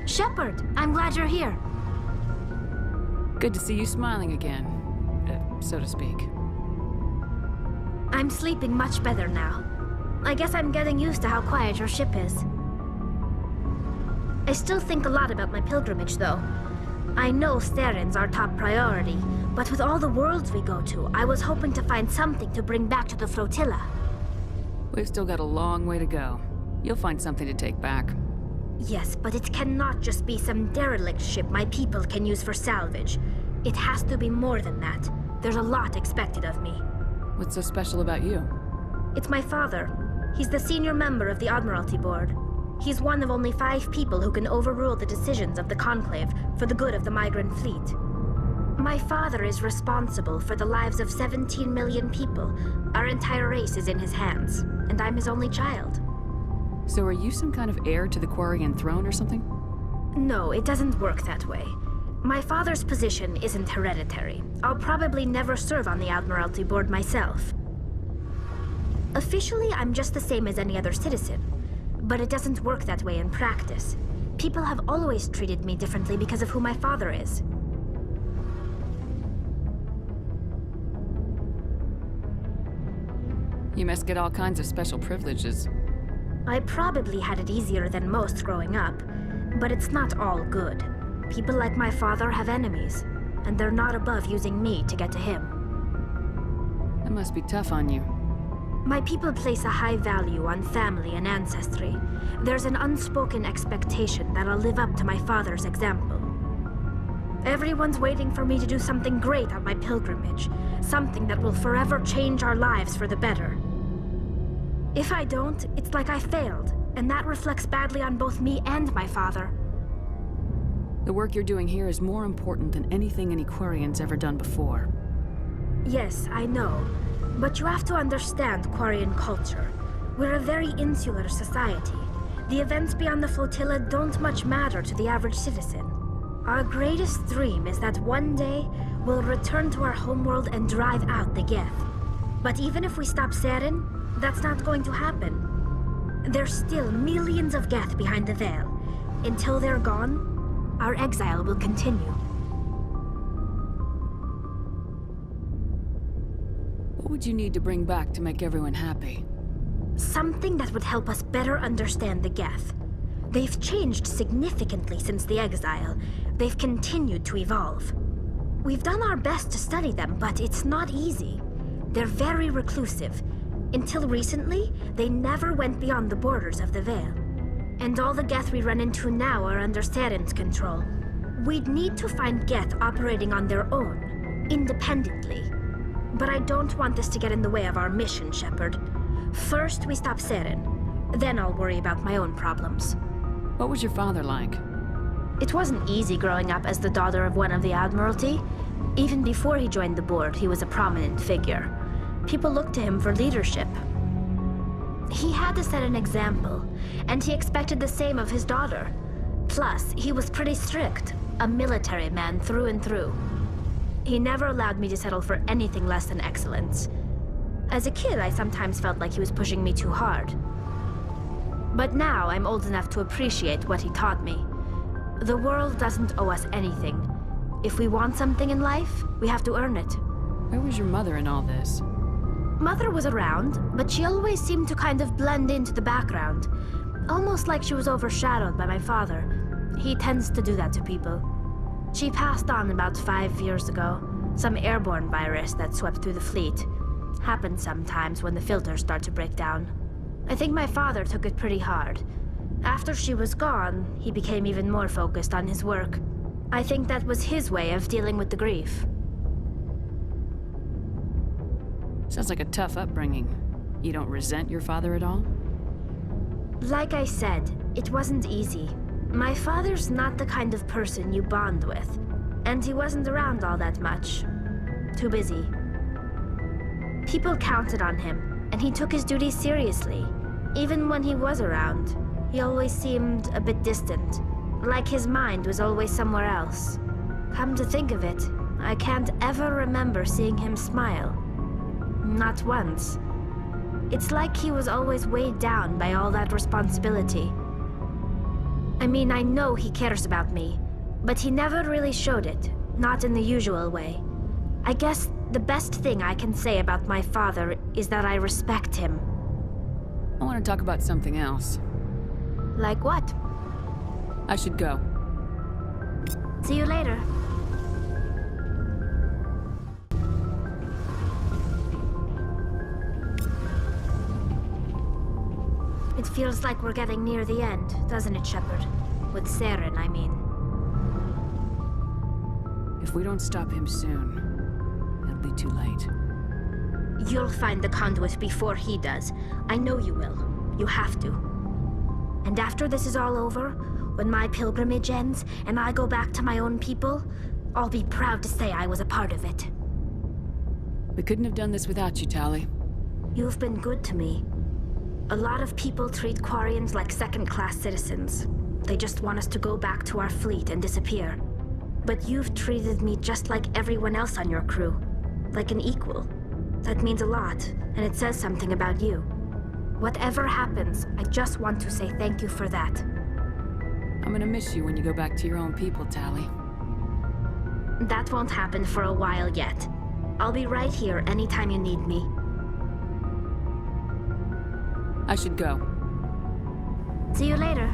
Shepard, I'm glad you're here. Good to see you smiling again, so to speak. I'm sleeping much better now. I guess I'm getting used to how quiet your ship is. I still think a lot about my pilgrimage, though. I know Staren's our top priority, but with all the worlds we go to, I was hoping to find something to bring back to the flotilla. We've still got a long way to go. You'll find something to take back. Yes, but it cannot just be some derelict ship my people can use for salvage. It has to be more than that. There's a lot expected of me. What's so special about you? It's my father. He's the senior member of the Admiralty Board. He's one of only 5 people who can overrule the decisions of the Conclave for the good of the migrant fleet. My father is responsible for the lives of 17 million people. Our entire race is in his hands, and I'm his only child. So are you some kind of heir to the Quarian throne or something? No, it doesn't work that way. My father's position isn't hereditary. I'll probably never serve on the Admiralty Board myself. Officially, I'm just the same as any other citizen. But it doesn't work that way in practice. People have always treated me differently because of who my father is. You must get all kinds of special privileges. I probably had it easier than most growing up, but it's not all good. People like my father have enemies, and they're not above using me to get to him. That must be tough on you. My people place a high value on family and ancestry. There's an unspoken expectation that I'll live up to my father's example. Everyone's waiting for me to do something great on my pilgrimage, something that will forever change our lives for the better. If I don't, it's like I failed, and that reflects badly on both me and my father. The work you're doing here is more important than anything any Quarian's ever done before. Yes, I know. But you have to understand Quarian culture. We're a very insular society. The events beyond the flotilla don't much matter to the average citizen. Our greatest dream is that one day we'll return to our homeworld and drive out the Geth. But even if we stop Saren, that's not going to happen. There's still millions of Geth behind the veil. Until they're gone, our exile will continue. What would you need to bring back to make everyone happy? Something that would help us better understand the Geth. They've changed significantly since the exile. They've continued to evolve. We've done our best to study them, but it's not easy. They're very reclusive. Until recently, they never went beyond the borders of the Veil. And all the Geth we run into now are under Saren's control. We'd need to find Geth operating on their own, independently. But I don't want this to get in the way of our mission, Shepard. First, we stop Saren. Then I'll worry about my own problems. What was your father like? It wasn't easy growing up as the daughter of one of the Admiralty. Even before he joined the board, he was a prominent figure. People looked to him for leadership. He had to set an example, and he expected the same of his daughter. Plus, he was pretty strict, a military man through and through. He never allowed me to settle for anything less than excellence. As a kid, I sometimes felt like he was pushing me too hard. But now, I'm old enough to appreciate what he taught me. The world doesn't owe us anything. If we want something in life, we have to earn it. Where was your mother in all this? Mother was around, but she always seemed to kind of blend into the background. Almost like she was overshadowed by my father. He tends to do that to people. She passed on about 5 years ago. Some airborne virus that swept through the fleet. Happens sometimes when the filters start to break down. I think my father took it pretty hard. After she was gone, he became even more focused on his work. I think that was his way of dealing with the grief. Sounds like a tough upbringing. You don't resent your father at all? Like I said, it wasn't easy. My father's not the kind of person you bond with. And he wasn't around all that much. Too busy. People counted on him, and he took his duties seriously. Even when he was around, he always seemed a bit distant. Like his mind was always somewhere else. Come to think of it, I can't ever remember seeing him smile. Not once. It's like he was always weighed down by all that responsibility. I mean, I know he cares about me, but he never really showed it, not in the usual way. I guess the best thing I can say about my father is that I respect him. I want to talk about something else. Like what? I should go. See you later. It feels like we're getting near the end, doesn't it, Shepard? With Saren, I mean. If we don't stop him soon, it'll be too late. You'll find the conduit before he does. I know you will. You have to. And after this is all over, when my pilgrimage ends and I go back to my own people, I'll be proud to say I was a part of it. We couldn't have done this without you, Tali. You've been good to me. A lot of people treat Quarians like second-class citizens. They just want us to go back to our fleet and disappear. But you've treated me just like everyone else on your crew. Like an equal. That means a lot, and it says something about you. Whatever happens, I just want to say thank you for that. I'm gonna miss you when you go back to your own people, Tali. That won't happen for a while yet. I'll be right here anytime you need me. I should go. See you later.